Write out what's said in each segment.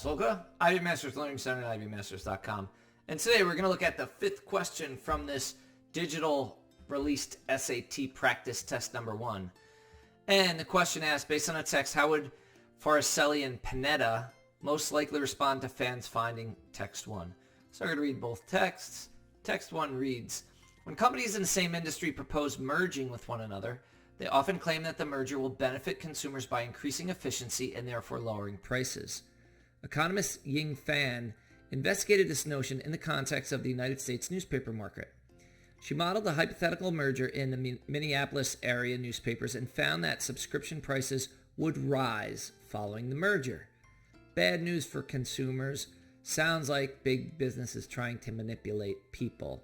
Solka, IB Masters Learning Center at ibmasters.com. And today we're going to look at the fifth question from this digital released SAT practice test number 1. And the question asks, based on the text, how would Faracelli and Panetta most likely respond to fans finding text 1? So I'm going to read both texts. Text 1 reads, when companies in the same industry propose merging with one another, they often claim that the merger will benefit consumers by increasing efficiency and therefore lowering prices. Economist Ying Fan investigated this notion in the context of the United States newspaper market. She modeled a hypothetical merger in the Minneapolis area newspapers and found that subscription prices would rise following the merger. Bad news for consumers. Sounds like big business is trying to manipulate people.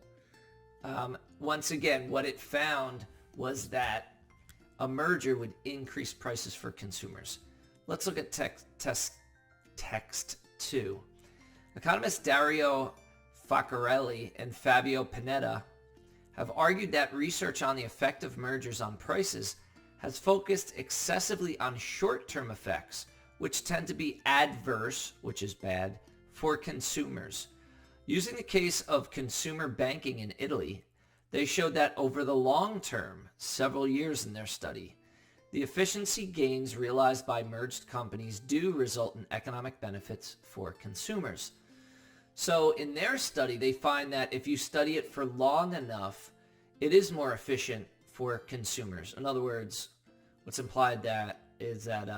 Once again, what it found was that a merger would increase prices for consumers. Let's look at text 2. Economists Dario Faccarelli and Fabio Panetta have argued that research on the effect of mergers on prices has focused excessively on short-term effects, which tend to be adverse, which is bad, for consumers. Using the case of consumer banking in Italy, they showed that over the long term, several years in their study, the efficiency gains realized by merged companies do result in economic benefits for consumers. So in their study, they find that if you study it for long enough, it is more efficient for consumers. In other words, what's implied that is that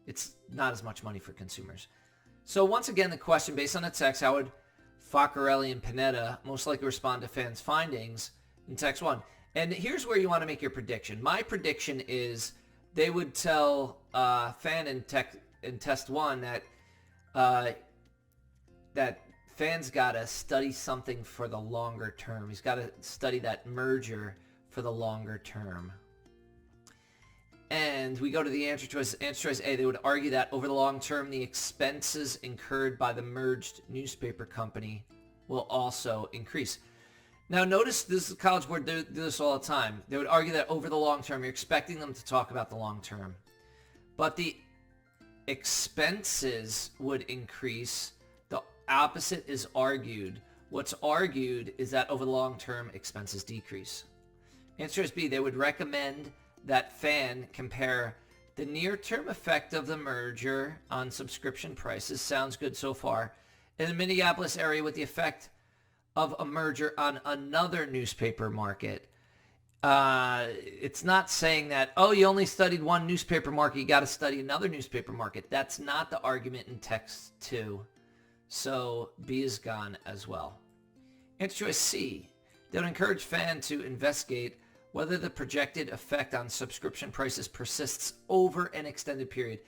it's not as much money for consumers. So once again, the question based on the text, how would Faccarelli and Panetta most likely respond to fans' findings in text 1? And here's where you want to make your prediction. My prediction is they would tell Fan in test 1 that Fan's got to study something for the longer term. He's got to study that merger for the longer term. And we go to the answer choice. Answer choice A, they would argue that over the long term, the expenses incurred by the merged newspaper company will also increase. Now notice this College Board do this all the time. They would argue that over the long term, you're expecting them to talk about the long term. But the expenses would increase. The opposite is argued. What's argued is that over the long term, expenses decrease. Answer is B, they would recommend that Fan compare the near-term effect of the merger on subscription prices. Sounds good so far. In the Minneapolis area with the effect of a merger on another newspaper market. It's not saying that, oh, you only studied one newspaper market, you got to study another newspaper market. That's not the argument in text 2. So B is gone as well. Answer choice C. They would encourage Fan to investigate whether the projected effect on subscription prices persists over an extended period.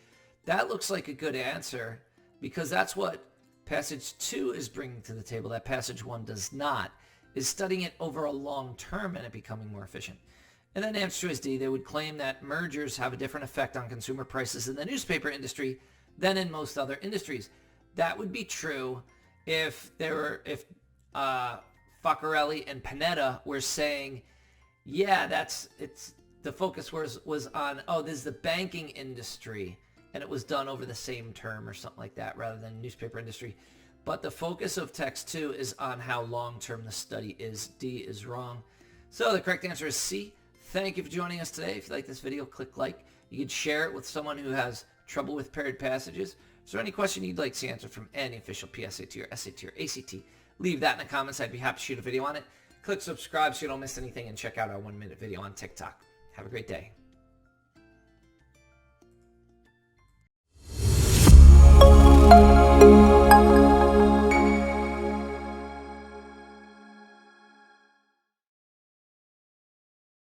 That looks like a good answer because that's what passage 2 is bringing to the table that passage 1 does not, is studying it over a long term and it becoming more efficient. And then answer choice D, they would claim that mergers have a different effect on consumer prices in the newspaper industry than in most other industries. That would be true if Faccarelli and Panetta were saying, yeah, the focus was on, oh, this is the banking industry, and it was done over the same term or something like that rather than newspaper industry. But the focus of text 2 is on how long-term the study is. D is wrong. So the correct answer is C. Thank you for joining us today. If you like this video, click like. You can share it with someone who has trouble with paired passages. Is there any question you'd like to see answered from any official PSAT or SAT or ACT? Leave that in the comments. I'd be happy to shoot a video on it. Click subscribe so you don't miss anything and check out our 1-minute video on TikTok. Have a great day.